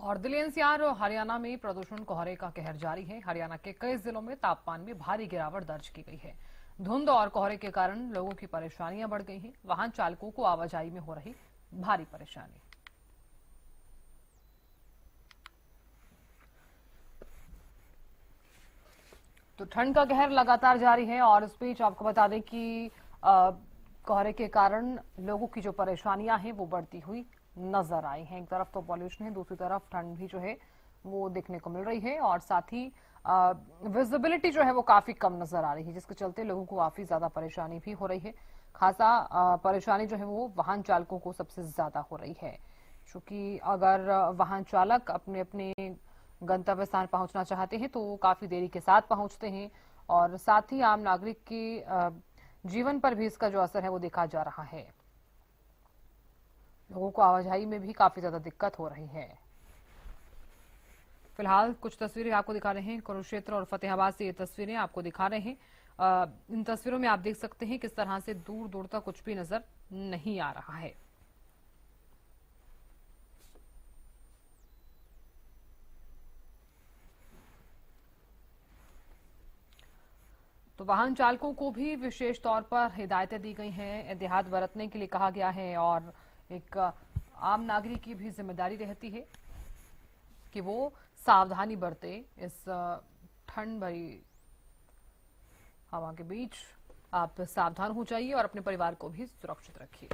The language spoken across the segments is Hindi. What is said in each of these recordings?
और दिल्ली एनसीआर और हरियाणा में प्रदूषण कोहरे का कहर जारी है। हरियाणा के कई जिलों में तापमान में भारी गिरावट दर्ज की गई है। धुंध और कोहरे के कारण लोगों की परेशानियां बढ़ गई हैं। वाहन चालकों को आवाजाही में हो रही भारी परेशानी। तो ठंड का कहर लगातार जारी है और इस बीच आपको बता दें कि कोहरे के कारण लोगों की जो परेशानियां हैं वो बढ़ती हुई नजर आई हैं। एक तरफ तो पॉल्यूशन है, दूसरी तरफ ठंड भी जो है वो देखने को मिल रही है और साथ ही विजिबिलिटी जो है वो काफी कम नजर आ रही है, जिसके चलते लोगों को काफी ज्यादा परेशानी भी हो रही है। खासा परेशानी जो है वो वाहन चालकों को सबसे ज्यादा हो रही है, क्योंकि अगर वाहन चालक अपने अपने गंतव्य स्थान पहुंचना चाहते हैं तो वो काफी देरी के साथ पहुंचते हैं और साथ ही आम नागरिक के जीवन पर भी इसका जो असर है वो देखा जा रहा है। लोगों को आवाजाही में भी काफी ज्यादा दिक्कत हो रही है। फिलहाल कुछ तस्वीरें आपको दिखा रहे हैं, कुरुक्षेत्र और फतेहाबाद से ये तस्वीरें आपको दिखा रहे हैं। इन तस्वीरों में आप देख सकते हैं किस तरह से दूर दूर तक कुछ भी नजर नहीं आ रहा है। तो वाहन चालकों को भी विशेष तौर पर हिदायतें दी गई हैं, एहतियात बरतने के लिए कहा गया है और एक आम नागरिक की भी जिम्मेदारी रहती है कि वो सावधानी बरते। इस ठंड भरी हवा के बीच आप सावधान हो जाइए और अपने परिवार को भी सुरक्षित रखिए।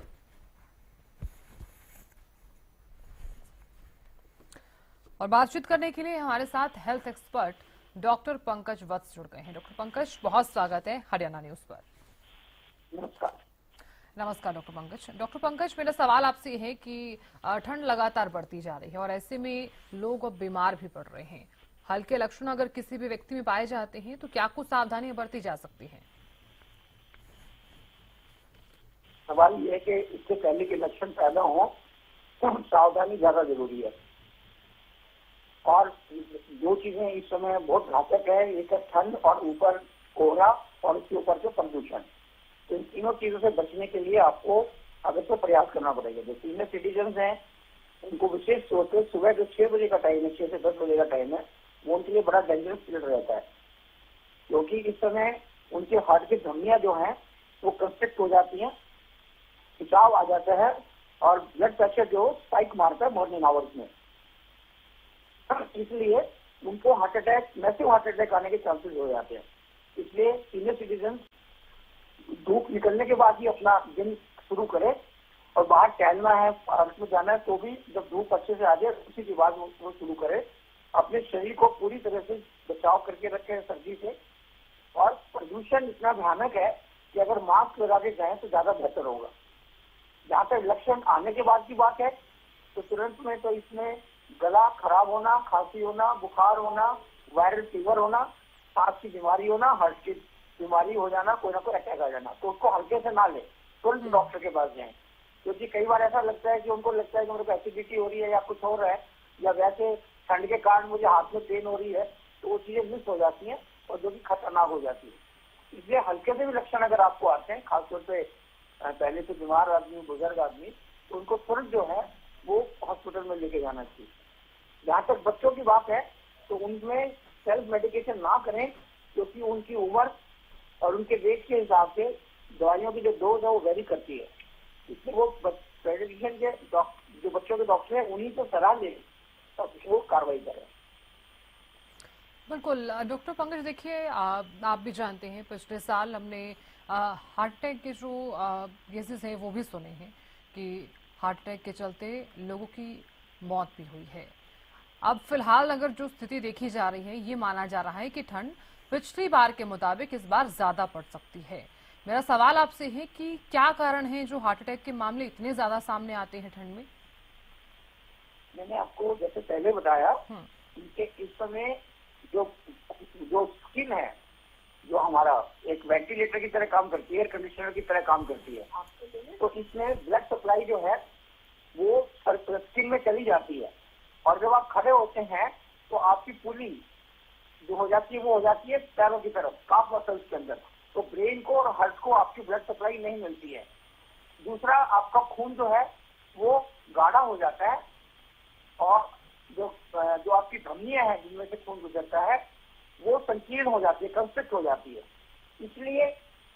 और बातचीत करने के लिए हमारे साथ हेल्थ एक्सपर्ट डॉक्टर पंकज वत्स जुड़ गए हैं। डॉक्टर पंकज, बहुत स्वागत है हरियाणा न्यूज पर। नमस्कार। नमस्कार डॉक्टर पंकज। डॉक्टर पंकज, मेरा सवाल आपसे है कि ठंड लगातार बढ़ती जा रही है और ऐसे में लोग अब बीमार भी पड़ रहे हैं। हल्के लक्षण अगर किसी भी व्यक्ति में पाए जाते हैं तो क्या कुछ सावधानियां बरती जा सकती हैं? सवाल ये है कि इससे पहले के लक्षण पैदा हो तो सावधानी ज्यादा जरूरी है। और जो चीजें इस समय बहुत घातक है, एक है ठंड और ऊपर कोहरा और उसके ऊपर से प्रदूषण। तो इन तीनों चीजों से बचने के लिए आपको अगर तो प्रयास करना पड़ेगा। जो सीनियर सिटीजन हैं उनको विशेष तौर पर सुबह जो 6 बजे का टाइम है, 6 से 10 बजे का टाइम है, वो उनके लिए बड़ा डेंजरस पीरियड रहता है, क्योंकि इस समय उनके हार्ट की धमनियां जो हैं वो कंस्ट्रिक्ट हो जाती हैं, खिंचाव आ जाता है और ब्लड प्रेशर जो स्पाइक मारता है मॉर्निंग आवर्स में। इसलिए उनको heart attack, massive heart attack आने के चांसेस हो जाते हैं। इसलिए सीनियर सिटीजन धूप निकलने के बाद ही अपना दिन शुरू करें और बाहर टहलना है, पार्क में जाना है तो भी जब धूप अच्छे से आ जाए उसी के बाद वो शुरू करें। अपने शरीर को पूरी तरह से बचाव करके रखें सर्दी से। और प्रदूषण इतना भयानक है कि अगर मास्क लगा के जाए तो ज्यादा बेहतर होगा। जहाँ तक लक्षण आने के बाद की बात है तो तुरंत में तो इसमें गला खराब होना, खांसी होना, बुखार होना, वायरल फीवर होना, सांस की बीमारी होना, हार्ट की बीमारी हो जाना, कोई ना कोई अटैक आ जाना, तो उसको हल्के से ना ले, तुरंत डॉक्टर के पास जाएं। क्योंकि कई बार ऐसा लगता है कि उनको लगता है कि मेरे को एसिडिटी हो रही है या कुछ हो रहा है या वैसे ठंड के कारण मुझे हाथ में पेन हो रही है, तो वो चीजें मिस हो जाती हैं और जो कि खतरनाक हो जाती है। इसलिए हल्के से भी लक्षण अगर आपको आते हैं, खासतौर पे पहले से बीमार आदमी, बुजुर्ग आदमी, तो उनको तुरंत जो है वो हॉस्पिटल में लेके जाना चाहिए। जहाँ तक बच्चों की बात है तो उनमें सेल्फ मेडिकेशन ना करें, क्योंकि उनकी उम्र और उनके वेट के हिसाब से दवाइयों की जो डोज है वो वेरी करती है। इसलिए वो मेडिकेशन के जो बच्चों के डॉक्टर हैं उन्हीं को सलाह ले और वो कार्रवाई करें। बिल्कुल डॉक्टर पंकज, देखिए आप भी जानते हैं पिछले साल हमने हार्ट अटैक के जो केसेस हैं वो भी सुने हैं कि हार्ट अटैक के चलते लोगों की मौत भी हुई है। अब फिलहाल अगर जो स्थिति देखी जा रही है, ये माना जा रहा है कि ठंड पिछली बार के मुताबिक इस बार ज्यादा पड़ सकती है। मेरा सवाल आपसे है कि क्या कारण है जो हार्ट अटैक के मामले इतने ज्यादा सामने आते हैं ठंड में? मैंने आपको जैसे पहले बताया कि इस समय जो स्किन है, जो हमारा एक वेंटिलेटर की तरह काम करती है, एयर कंडीशनर की तरह काम करती है, तो इसमें ब्लड सप्लाई जो है वो स्किन में चली जाती है और जब आप खड़े होते हैं तो आपकी पुली जो हो जाती है वो हो जाती है पैरों की तरफ, काफ मसल्स के अंदर। तो ब्रेन को और हार्ट को आपकी ब्लड सप्लाई नहीं मिलती है। दूसरा, आपका खून जो है वो गाढ़ा हो जाता है और जो आपकी धमनियां हैं जिनमें से खून गुजरता है वो संकीर्ण हो जाती है, कंस्ट्रिक्ट हो जाती है। इसलिए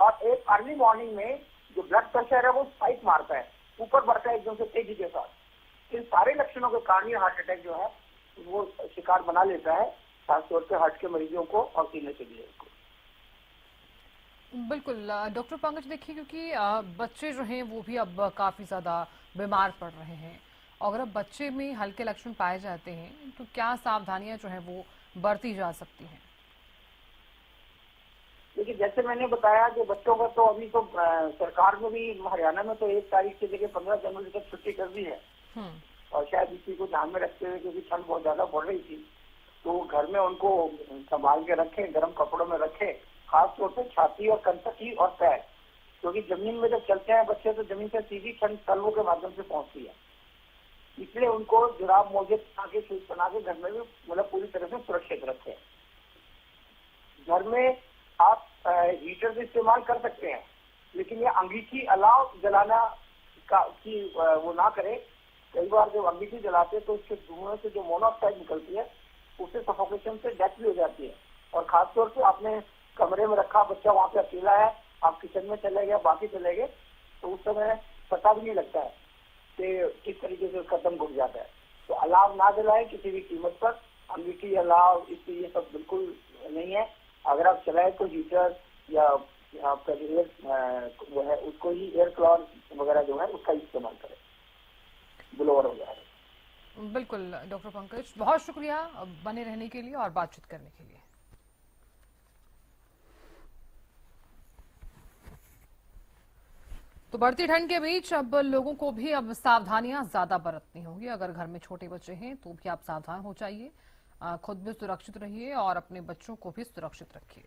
और एक अर्ली मॉर्निंग में जो ब्लड प्रेशर है वो स्पाइक मारता है, ऊपर बढ़ता है एकदम से तेजी के साथ। इन सारे लक्षणों के कारण ये हार्ट अटैक जो है वो शिकार बना लेता है, खासतौर पर हार्ट के मरीजों को और सीने के लिए को। बिल्कुल डॉक्टर पंकज, देखिए क्योंकि बच्चे जो हैं वो भी अब काफी ज्यादा बीमार पड़ रहे हैं, और अगर बच्चे में हल्के लक्षण पाए जाते हैं तो क्या सावधानियां जो है वो बरती जा सकती हैं? देखिए जैसे मैंने बताया कि बच्चों का तो अभी तो सरकार ने भी हरियाणा में तो 1 तारीख से लेकर 15 जनवरी तक छुट्टी कर दी है। और शायद इसी को ध्यान में रखते हुए, क्योंकि ठंड बहुत ज्यादा बढ़ रही थी, तो घर में उनको संभाल के रखें, गर्म कपड़ों में रखें, खासतौर पर छाती और कंटकी और पैर, क्योंकि जमीन में जब चलते हैं बच्चे तो जमीन से सीधी ठंड तलवों के माध्यम से पहुंचती है। इसलिए उनको जुराब मोजे बना के, शूज बना के घर में भी मतलब पूरी तरह से सुरक्षित रखें। घर में आप हीटर का इस्तेमाल कर सकते हैं, लेकिन ये अंगीठी अलाव जलाना की वो ना करें। कई बार जब अंगीठी जलाते हैं तो उसके धुएं से जो मोनोऑक्साइड निकलती है उससे सफोकेशन से डेथ भी हो जाती है। और खासतौर से आपने कमरे में रखा, बच्चा वहां पे अकेला है, आप किचन में चले गए, बाकी चले गए, तो उस समय पता भी नहीं लगता है कि किस तरीके से उसका दम घुट जाता है। तो अलाव ना जलाएं किसी भी कीमत पर। अंगीठी अलाव इससे ये सब बिल्कुल नहीं है। अगर आप चलाए तो हीटर या आपका जो एयर वो है उसको ही एयर क्लॉर वगैरह जो है उसका इस्तेमाल करें, ब्लोअर वगैरह। बिल्कुल डॉक्टर पंकज, बहुत शुक्रिया बने रहने के लिए और बातचीत करने के लिए। तो बढ़ती ठंड के बीच अब लोगों को भी अब सावधानियां ज्यादा बरतनी होगी। अगर घर में छोटे बच्चे हैं तो भी आप सावधान हो जाइए, खुद भी सुरक्षित रहिए और अपने बच्चों को भी सुरक्षित रखिए।